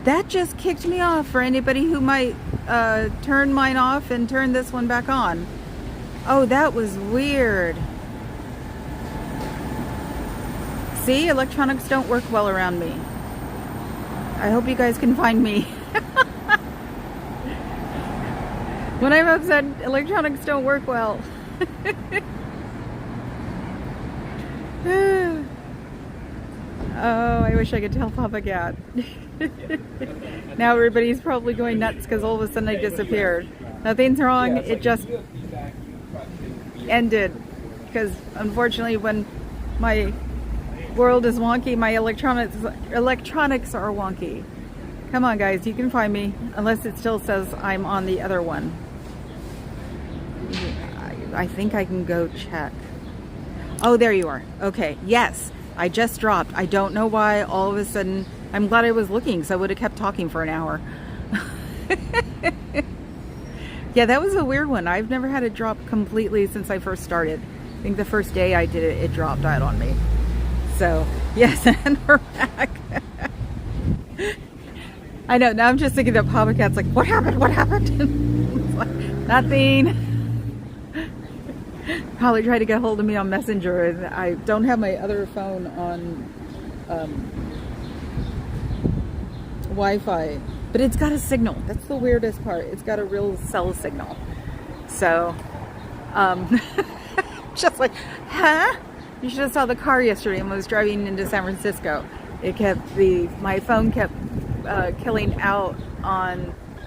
That just kicked me off for anybody who might turn mine off and turn this one back on. Oh, that was weird. See, electronics don't work well around me. I hope you guys can find me. When I'm upset, electronics don't work well. Oh, I wish I could tell Papa Cat. Now everybody's probably going nuts because all of a sudden I disappeared. Nothing's wrong, it just ended. Because unfortunately when my world is wonky, my electronics are wonky. Come on guys, you can find me. Unless it still says I'm on the other one. I think I can go check. Oh, there you are. Okay, yes. I just dropped. I don't know why all of a sudden. I'm glad I was looking, so I would have kept talking for an hour. Yeah, that was a weird one. I've never had it drop completely since I first started. I think the first day I did it, it dropped out on me. So, yes, and we're back. I know, now I'm just thinking that Papa Cat's like, what happened? What happened? Like, nothing. Probably tried to get a hold of me on Messenger, and I don't have my other phone on Wi-Fi, but it's got a signal. That's the weirdest part. It's got a real cell signal. So, just like, huh? You should have saw the car yesterday when I was driving into San Francisco. It kept my phone kept killing out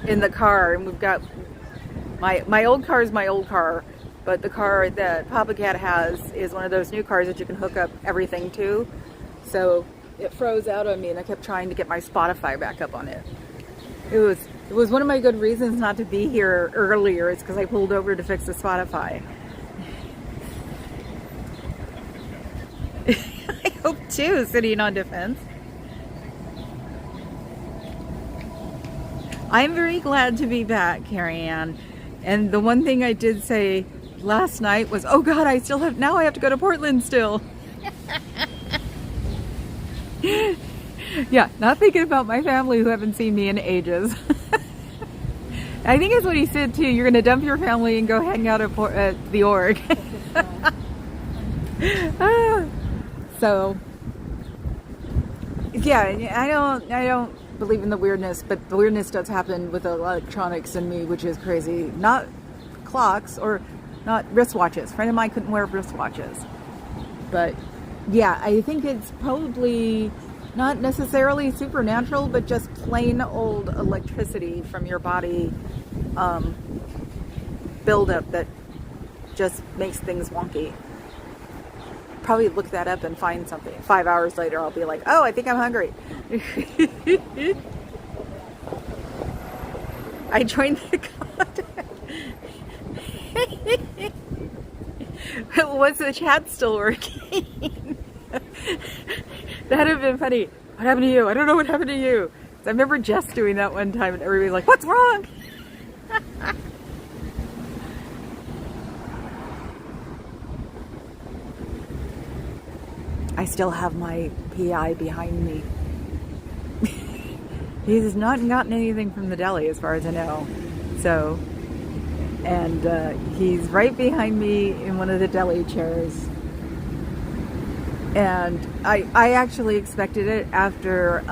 in the car, and we've got my old car is my old car. But the car that Papa Cat has is one of those new cars that you can hook up everything to. So it froze out on me, and I kept trying to get my Spotify back up on it. It was one of my good reasons not to be here earlier. It's because I pulled over to fix the Spotify. I hope too, sitting on defense. I'm very glad to be back, Carrie Ann. And the one thing I did say last night was, oh God, I have to go to Portland still. Yeah, not thinking about my family who haven't seen me in ages. I think that's what he said too. You're going to dump your family and go hang out at the org. So, yeah, I don't believe in the weirdness, but the weirdness does happen with electronics and me, which is crazy. Not clocks or not wristwatches. A friend of mine couldn't wear wristwatches. But yeah, I think it's probably not necessarily supernatural, but just plain old electricity from your body buildup that just makes things wonky. Probably look that up and find something. 5 hours later, I'll be like, oh, I think I'm hungry. I joined the contact. Was the chat still working? That'd have been funny. What happened to you? I don't know what happened to you. I remember Jess doing that one time, and everybody's like, what's wrong? I still have my PI behind me. He's not gotten anything from the deli as far as I know. So, and he's right behind me in one of the deli chairs. And I actually expected it after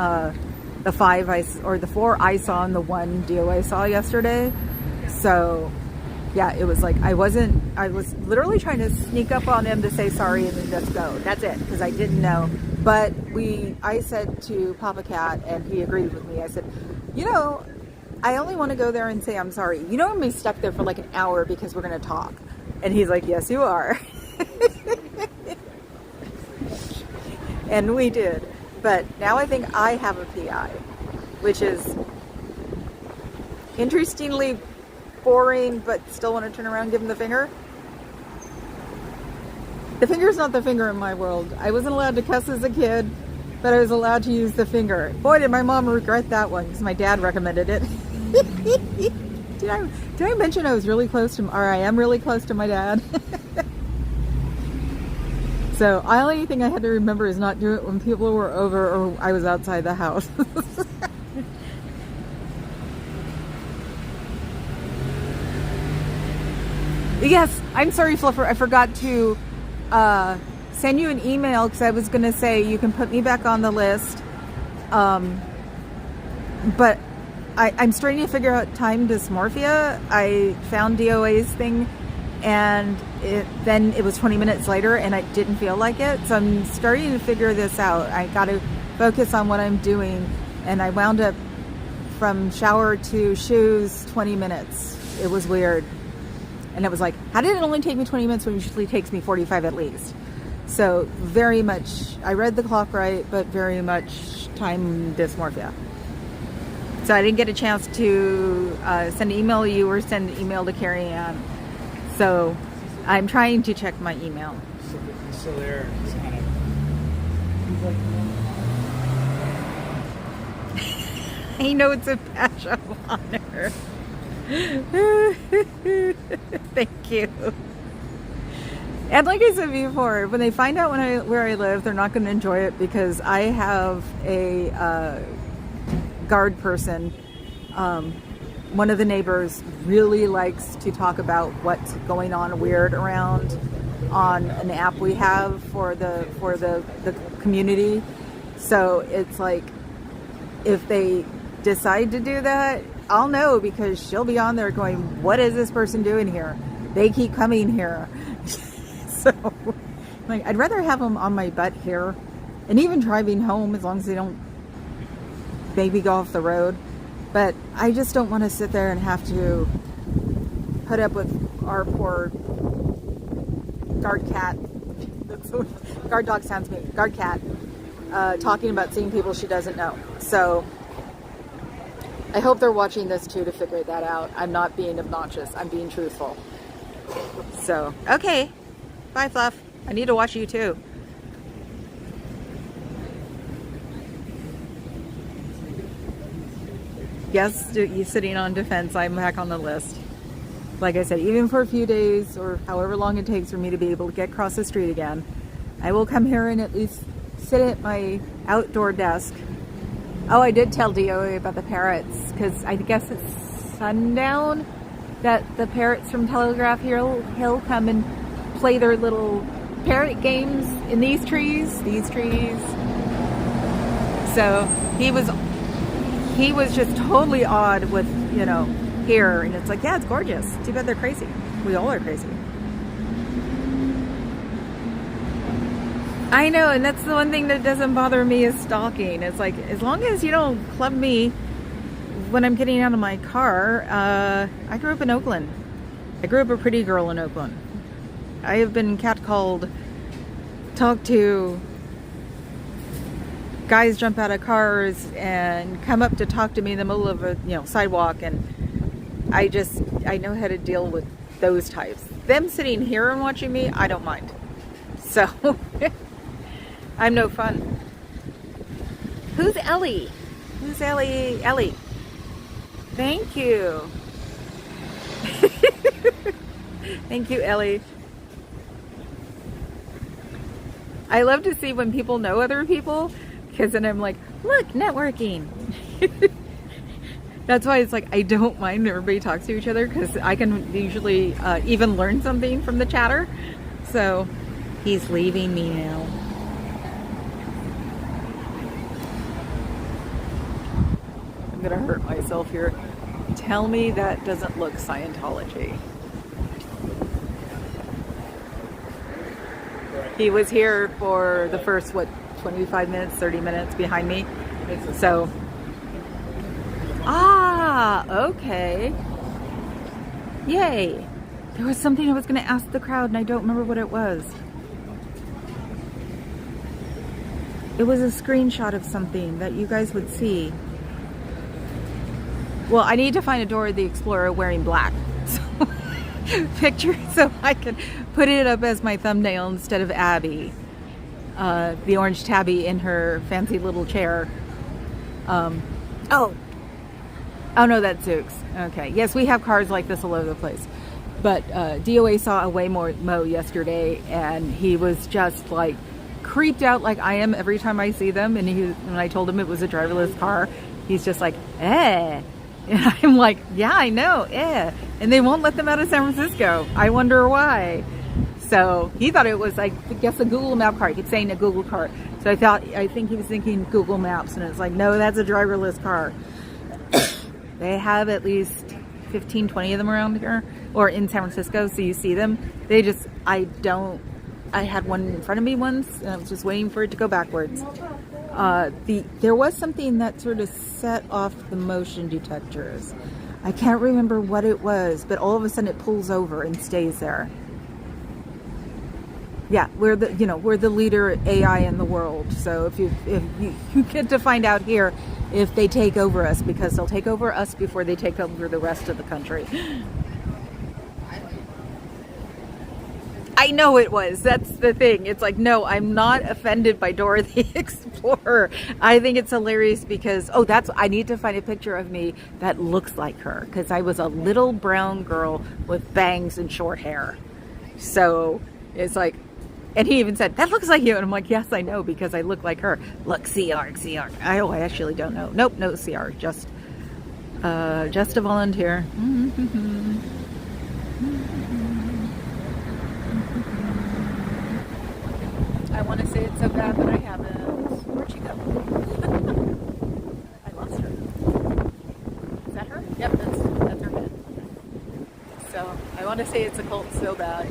the 4 I saw and the 1 deal I saw yesterday. So yeah, it was like I was literally trying to sneak up on him to say sorry and then just go. That's it, because I didn't know. But I said to Papa Cat, and he agreed with me. I said, you know, I only want to go there and say I'm sorry. You know, I'm going to be stuck there for like an hour because we're going to talk. And he's like, yes, you are. And we did. But now I think I have a PI, which is interestingly boring, but still want to turn around and give him the finger. The finger's not the finger in my world. I wasn't allowed to cuss as a kid, but I was allowed to use the finger. Boy, did my mom regret that one, because my dad recommended it. Did I mention I was really close to, or I am really close to my dad? So the only thing I had to remember is not do it when people were over or I was outside the house. Yes, I'm sorry, Fluffer. I forgot to send you an email because I was going to say you can put me back on the list. But I'm starting to figure out time dysmorphia. I found DOA's thing, and then it was 20 minutes later, and I didn't feel like it. So I'm starting to figure this out. I got to focus on what I'm doing, and I wound up from shower to shoes 20 minutes. It was weird. And it was like, how did it only take me 20 minutes when it usually takes me 45 at least? So very much, I read the clock right, but very much time dysmorphia. So I didn't get a chance to send an email to you or send an email to Carrie Ann. So I'm trying to check my email. So there, it's kind of... I know it's a badge of honor. Thank you. And like I said before, when they find out where I live, they're not going to enjoy it because I have a guard person. One of the neighbors really likes to talk about what's going on weird around on an app we have for the community. So it's like, if they decide to do that, I'll know because she'll be on there going, what is this person doing here? They keep coming here. So like, I'd rather have them on my butt here, and even driving home, as long as they don't maybe go off the road. But I just don't want to sit there and have to put up with our poor guard cat. Guard dog sounds mean. Guard cat talking about seeing people she doesn't know. So I hope they're watching this too to figure that out. I'm not being obnoxious. I'm being truthful. So, okay. Bye, Fluff. I need to watch you too. Yes, you sitting on defense. I'm back on the list. Like I said, even for a few days or however long it takes for me to be able to get across the street again, I will come here and at least sit at my outdoor desk. Oh, I did tell DOA about the parrots because I guess it's sundown that the parrots from Telegraph Hill come and play their little parrot games in these trees. So he was just totally awed with, you know, here, and it's like, yeah, it's gorgeous. Too bad they're crazy. We all are crazy. I know, and that's the one thing that doesn't bother me is stalking. It's like, as long as you don't club me when I'm getting out of my car. I grew up in Oakland. I grew up a pretty girl in Oakland. I have been catcalled, talked to, guys jump out of cars and come up to talk to me in the middle of a sidewalk, and I know how to deal with those types. Them sitting here and watching me, I don't mind. So I'm no fun. Who's Ellie? Who's Ellie? Ellie. Thank you. Thank you, Ellie. I love to see when people know other people, because then I'm like, look, networking. That's why it's like, I don't mind everybody talks to each other, because I can usually even learn something from the chatter. So he's leaving me now. I'm gonna hurt myself here. Tell me that doesn't look Scientology. He was here for the first, 25 minutes, 30 minutes behind me. So, okay. Yay. There was something I was going to ask the crowd and I don't remember what it was. It was a screenshot of something that you guys would see. Well, I need to find a Dora the Explorer wearing black. Picture so I can put it up as my thumbnail instead of Abby, the orange tabby in her fancy little chair. Oh no, that's Zooks. Okay, yes, we have cars like this all over the place. But DOA saw a Waymo yesterday, and he was just like creeped out like I am every time I see them. And when I told him it was a driverless car, he's just like, eh. And I'm like, yeah, I know, yeah. And they won't let them out of San Francisco. I wonder why. So he thought it was, I guess, a Google map car. He kept saying a Google car. So I think he was thinking Google Maps, and it's like, no, that's a driverless car. They have at least 15, 20 of them around here, or in San Francisco, so you see them. They just, I had one in front of me once, and I was just waiting for it to go backwards. There was something that sort of set off the motion detectors. I can't remember what it was, but all of a sudden it pulls over and stays there. Yeah, we're the leader AI in the world. So if you get to find out here if they take over us, because they'll take over us before they take over the rest of the country. I know it was. That's the thing. It's like, no, I'm not offended by Dora the Explorer. I think it's hilarious because, I need to find a picture of me that looks like her, because I was a little brown girl with bangs and short hair. So it's like, and he even said, that looks like you. And I'm like, yes, I know, because I look like her. Look, CR. I actually don't know. Nope, no CR. Just a volunteer. I want to say it so bad, but I haven't. Where'd she go? I lost her. Is that her? Yep, that's her head. So I want to say it's a cult so bad.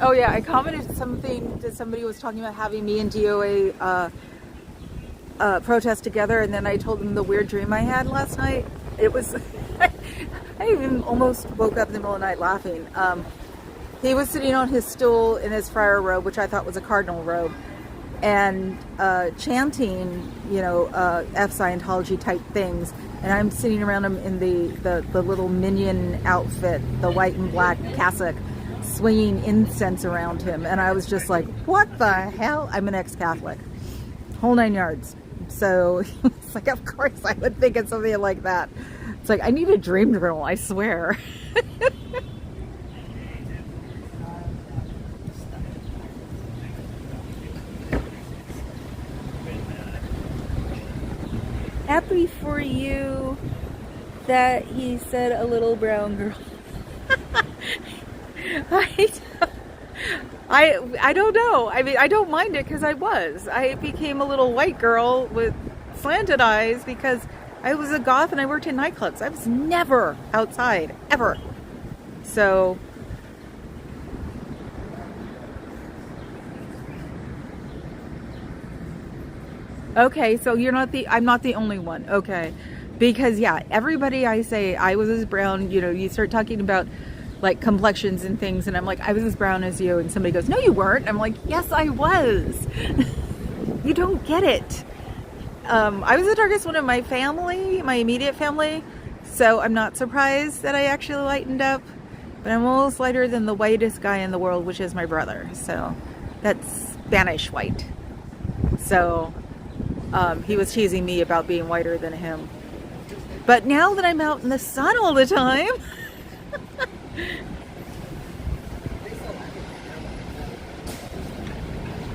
Oh yeah, I commented something that somebody was talking about having me and DOA protest together, and then I told them the weird dream I had last night. It was, I even almost woke up in the middle of the night laughing. He was sitting on his stool in his friar robe, which I thought was a cardinal robe, and chanting, F Scientology type things. And I'm sitting around him in the little minion outfit, the white and black cassock, swinging incense around him. And I was just like, what the hell? I'm an ex-Catholic. Whole 9 yards. So it's like, of course I would think of something like that. It's like, I need a dream journal, I swear. Happy for you that he said a little brown girl. I don't know. I mean, I don't mind it because I became a little white girl with slanted eyes because I was a goth and I worked in nightclubs. I was never outside, ever. So okay, so I'm not the only one. Okay. Because yeah, everybody I say I was as brown, you start talking about like complexions and things, and I'm like, I was as brown as you, and somebody goes, no you weren't. I'm like, yes I was. You don't get it. I was the darkest one in my family, my immediate family, so I'm not surprised that I actually lightened up, but I'm almost lighter than the whitest guy in the world, which is my brother. So that's Spanish white. So he was teasing me about being whiter than him, but now that I'm out in the sun all the time,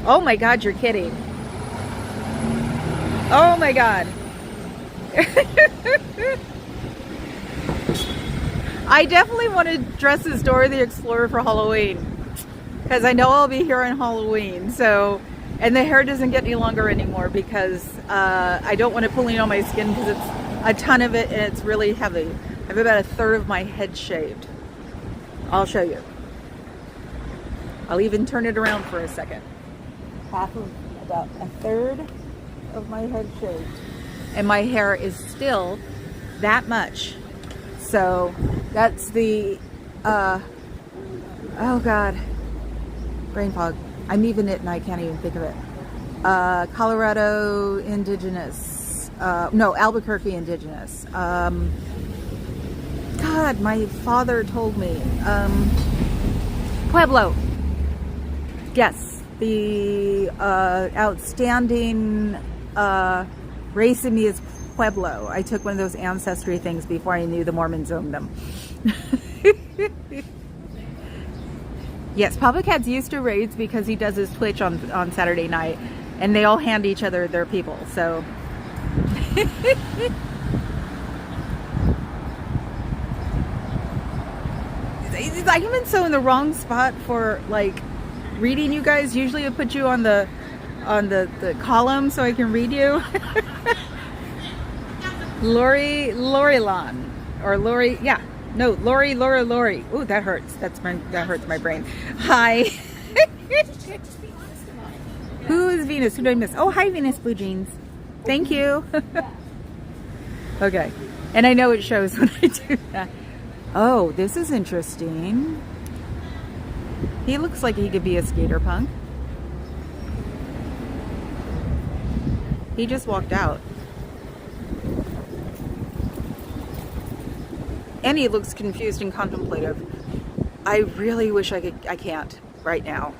oh my God, you're kidding. Oh my God. I definitely want to dress as Dora the Explorer for Halloween, because I know I'll be here on Halloween. So, and the hair doesn't get any longer anymore because I don't want it pulling on my skin because it's a ton of it and it's really heavy. I have about a third of my head shaved. I'll show you. I'll even turn it around for a second. About a third of my head shaved. And my hair is still that much. So that's the, oh God, brain fog. I'm even it and I can't even think of it. Colorado Indigenous, no, Albuquerque Indigenous. God, my father told me. Pueblo. Yes, the outstanding race in me is Pueblo. I took one of those ancestry things before I knew the Mormons owned them. Yes, Papa Cat's used to raids because he does his Twitch on Saturday night, and they all hand each other their people. So I'm in so in the wrong spot for like reading you guys. Usually I put you on the column so I can read you. Lori-Lon or Lori, yeah. No, Lori. Ooh, that hurts. That hurts my brain. Hi. Who is Venus? Who did I miss? Oh, hi, Venus Blue Jeans. Thank you. Okay. And I know it shows when I do that. Oh, this is interesting. He looks like he could be a skater punk. He just walked out. And he looks confused and contemplative. I really wish I can't right now.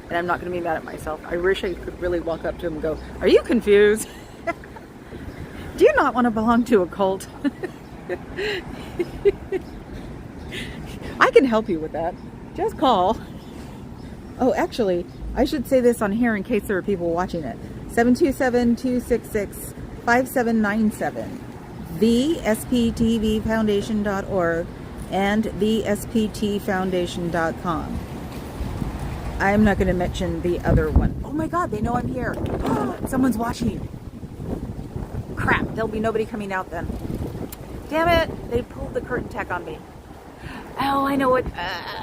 And I'm not going to be mad at myself. I wish I could really walk up to him and go, "Are you confused? Do you not want to belong to a cult?" I can help you with that. Just call. Oh, actually, I should say this on here in case there are people watching it. 727-266-5797. thesptvfoundation.org and thesptfoundation.com. I'm not going to mention the other one. Oh my God, they know I'm here. Someone's watching. Crap, there'll be nobody coming out then. Damn it, they pulled the curtain tech on me. Oh, I know what,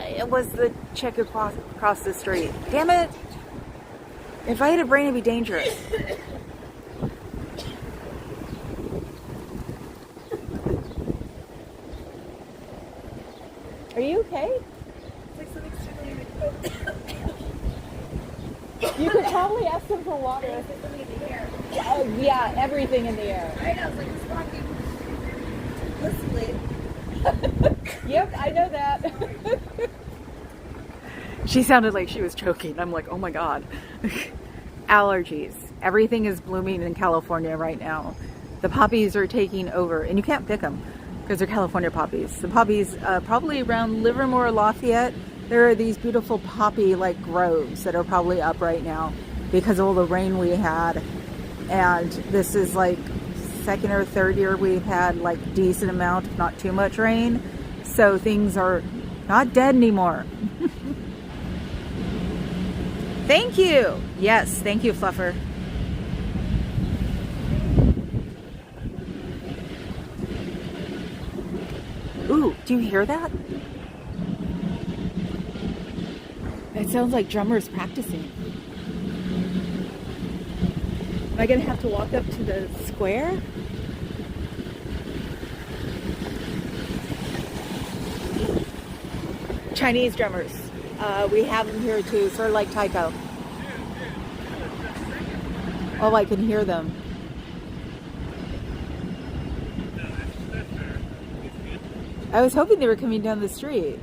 it was the chick across the street. Damn it. If I had a brain, it'd be dangerous. Are you okay? You could probably ask them for water. Oh, yeah, everything in the air. I know, it's like just walking blissfully. Yep, I know that. She sounded like she was choking. I'm like, oh my God. Allergies. Everything is blooming in California right now. The poppies are taking over, and you can't pick them because they're California poppies. The poppies, probably around Livermore, Lafayette, there are these beautiful poppy-like groves that are probably up right now because of all the rain we had. And this is like second or third year we've had like decent amount, if not too much rain. So things are not dead anymore. Thank you. Yes, thank you, Fluffer. Ooh, do you hear that? It sounds like drummers practicing. Am I gonna have to walk up to the square? Chinese drummers. We have them here too, sort of like taiko. Oh, I can hear them. I was hoping they were coming down the street.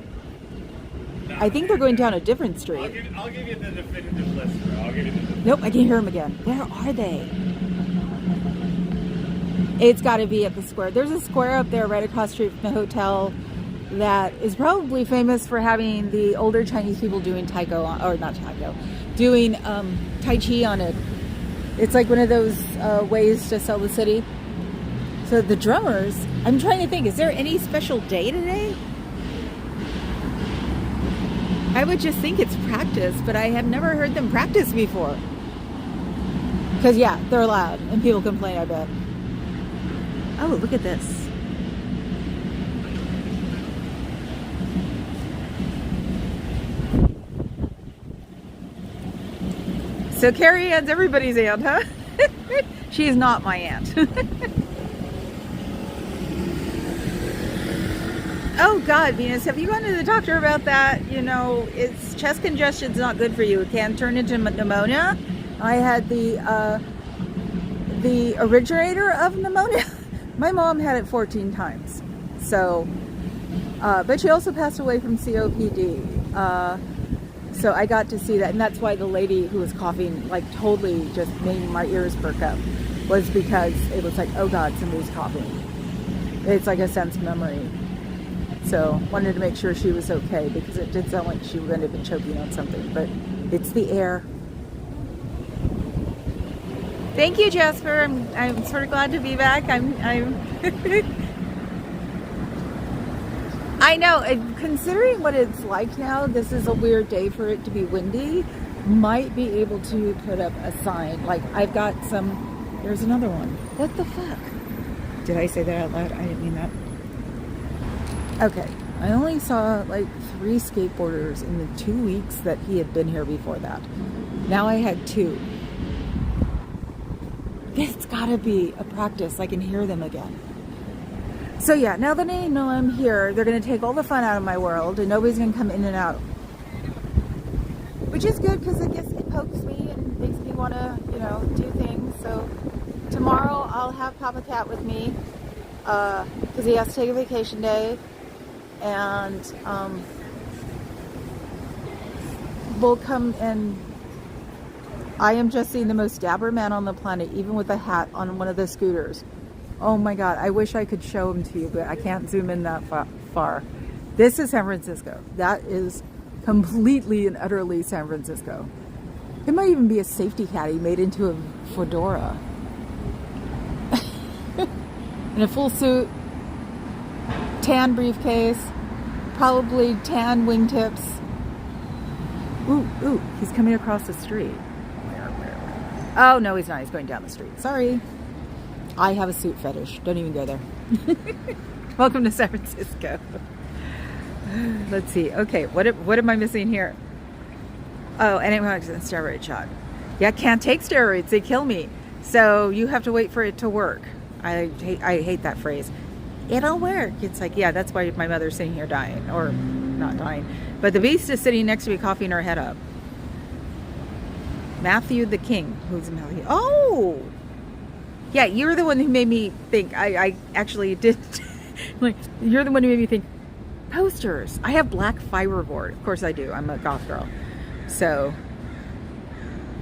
I think they're going down a different street. I'll give you the definitive list, bro. I'll give you the definitive. Nope, I can hear them again. Where are they? It's got to be at the square. There's a square up there right across the street from the hotel that is probably famous for having the older Chinese people doing taiko, or not taiko, doing Tai Chi on it. It's like one of those ways to sell the city. So the drummers, I'm trying to think, is there any special day today? I would just think it's practice, but I have never heard them practice before. Because yeah, they're loud and people complain, I bet. Oh, look at this. So Carrie Ann's everybody's aunt, huh? She is not my aunt. Oh God, Venus, have you gone to the doctor about that? You know, it's chest congestion's not good for you. It can turn into pneumonia. I had the originator of pneumonia. My mom had it 14 times. So, but she also passed away from COPD. So I got to see that, and that's why the lady who was coughing, like totally just made my ears perk up, was because it was like, oh God, somebody's coughing. It's like a sense memory. So wanted to make sure she was okay because it did sound like she would have been choking on something, but it's the air. Thank you, Jasper. I'm sort of glad to be back. I'm I know, and considering what it's like now, this is a weird day for it to be windy. Might be able to put up a sign. Like I've got some, there's another one. What the fuck? Did I say that out loud? I didn't mean that. Okay, I only saw like 3 skateboarders in the 2 weeks that he had been here before that. Now I had 2. It's gotta be a practice. I can hear them again. So yeah, now that they know I'm here, they're gonna take all the fun out of my world and nobody's gonna come in and out. Which is good because I guess it pokes me and makes me wanna, do things. So tomorrow I'll have Papa Cat with me because he has to take a vacation day. And we'll come and I am just seeing the most dapper man on the planet, even with a hat on one of the scooters. Oh my God, I wish I could show him to you, but I can't zoom in that far. This is San Francisco. That is completely and utterly San Francisco. It might even be a safety caddy made into a fedora. In a full suit, tan briefcase, probably tan wingtips. Ooh, he's coming across the street. Oh, no, he's not. He's going down the street. Sorry. I have a suit fetish. Don't even go there. Welcome to San Francisco. Let's see. Okay, what am I missing here? Oh, antibiotics and steroid shot. Yeah, can't take steroids. They kill me. So you have to wait for it to work. I hate that phrase. It'll work. It's like, yeah, that's why my mother's sitting here dying. Or not dying. But the beast is sitting next to me coughing her head up. Matthew the King. Who's Matthew? Oh! Yeah, you're the one who made me think. I actually did. Like, you're the one who made me think. Posters. I have black fiberboard. Of course I do. I'm a goth girl. So,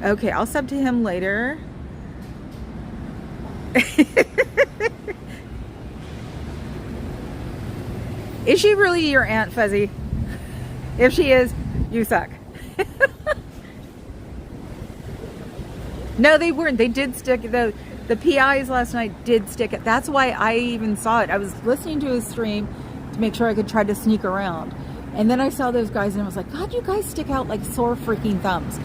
okay, I'll sub to him later. Is she really your Aunt Fuzzy? If she is, you suck. No, they weren't. They did stick the PIs last night did stick it. That's why I even saw it. I was listening to his stream to make sure I could try to sneak around. And then I saw those guys and I was like, God, you guys stick out like sore freaking thumbs.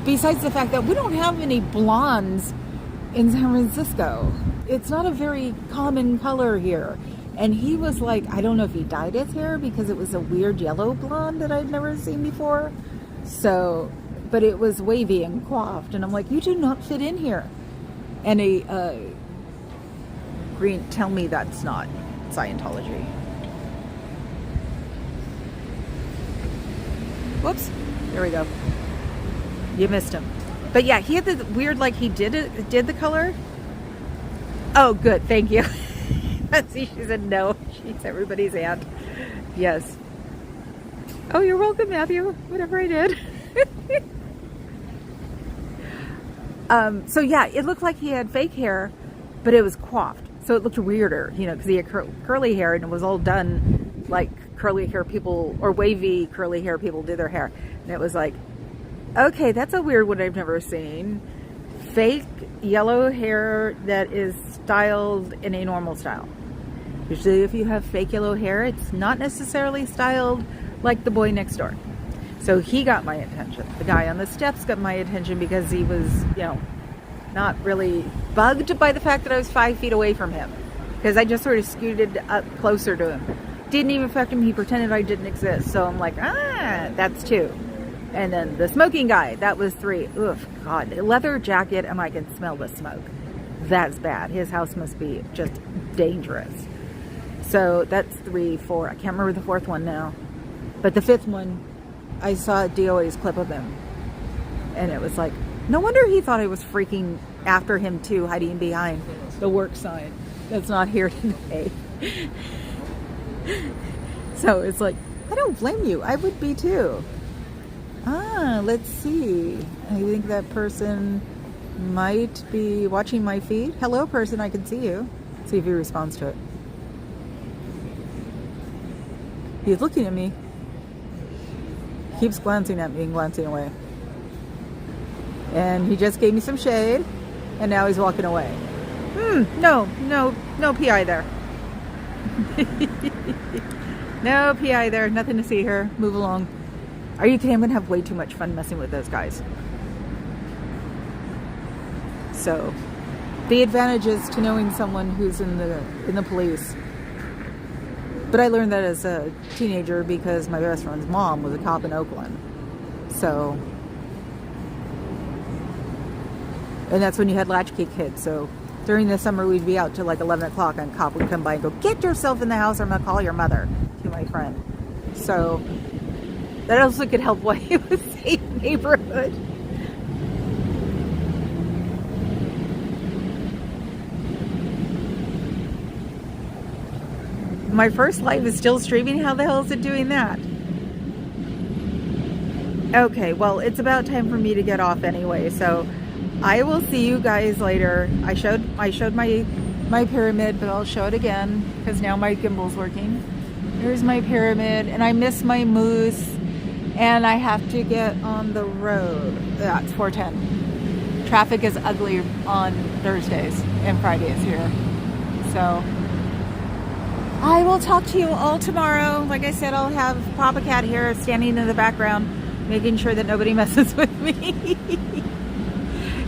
Besides the fact that we don't have any blondes in San Francisco. It's not a very common color here. And he was like, I don't know if he dyed his hair because it was a weird yellow blonde that I'd never seen before. So, but it was wavy and coiffed. And I'm like, you do not fit in here. And a green, tell me that's not Scientology. Whoops. There we go. You missed him. But yeah, he had the weird, like he did the color. Oh, good. Thank you. See, she said no. She's everybody's aunt. Yes. Oh, you're welcome, Matthew. Whatever I did. So yeah, it looked like he had fake hair, but it was coiffed. So it looked weirder, because he had curly hair and it was all done like curly hair people or wavy curly hair people do their hair. And it was like, okay, that's a weird one I've never seen. Fake yellow hair that is styled in a normal style. Usually if you have fake yellow hair, it's not necessarily styled like the boy next door. So he got my attention. The guy on the steps got my attention because he was, not really bugged by the fact that I was 5 feet away from him. Because I just sort of scooted up closer to him. Didn't even affect him. He pretended I didn't exist. So I'm like, that's 2. And then the smoking guy, that was 3. Oof, God. Leather jacket and I can smell the smoke. That's bad. His house must be just dangerous. So that's 3, 4. I can't remember the 4th one now. But the 5th one, I saw a DOA's clip of him. And it was like, no wonder he thought I was freaking after him too, hiding behind the work sign that's not here today. So it's like, I don't blame you. I would be too. Let's see. I think that person might be watching my feed. Hello, person. I can see you. See if he responds to it. He's looking at me. Keeps glancing at me and glancing away. And he just gave me some shade, and now he's walking away. No PI there. No PI there. Nothing to see here. Move along. Are you kidding? I'm gonna have way too much fun messing with those guys. So, the advantages to knowing someone who's in the police. But I learned that as a teenager because my best friend's mom was a cop in Oakland. So, and that's when you had latchkey kids. So during the summer we'd be out till like 11 o'clock and a cop would come by and go, "Get yourself in the house or I'm gonna call your mother," to my friend. So that also could help why it was a safe neighborhood. My first live is still streaming. How the hell is it doing that? Okay, well, it's about time for me to get off anyway, so I will see you guys later. I showed my pyramid, but I'll show it again because now my gimbal's working. Here's my pyramid, and I miss my moose, and I have to get on the road. That's 410. Traffic is ugly on Thursdays and Fridays here, so I will talk to you all tomorrow. Like I said, I'll have Papa Cat here standing in the background, making sure that nobody messes with me.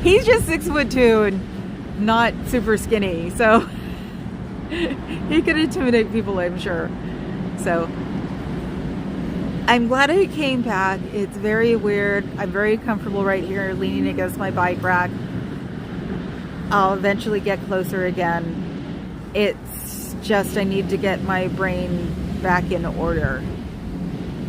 He's just 6'2" and not super skinny, so he could intimidate people, I'm sure. So I'm glad I came back. It's very weird. I'm very comfortable right here, leaning against my bike rack. I'll eventually get closer again. It's just I need to get my brain back in order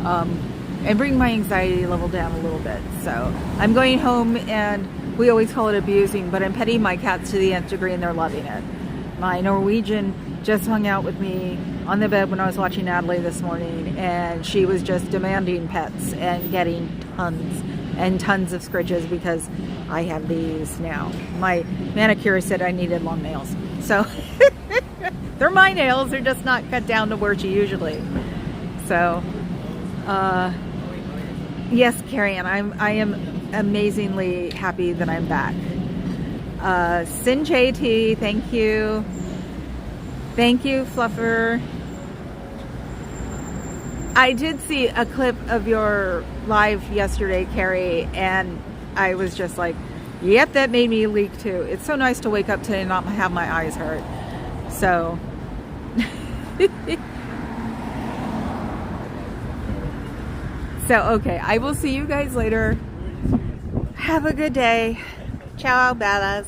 and bring my anxiety level down a little bit. So I'm going home, and we always call it abusing, but I'm petting my cats to the nth degree and they're loving it. My Norwegian just hung out with me on the bed when I was watching Natalie this morning, and she was just demanding pets and getting tons and tons of scritches because I have these now. My manicure said I needed long nails, so they're my nails, they're just not cut down to where she usually. So yes, Carrie Ann, I am amazingly happy that I'm back. Sin JT, thank you. Thank you, Fluffer. I did see a clip of your live yesterday, Carrie, and I was just like, yep, that made me leak too. It's so nice to wake up today and not have my eyes hurt. So okay, I will see you guys later. Have a good day. Ciao, bellas.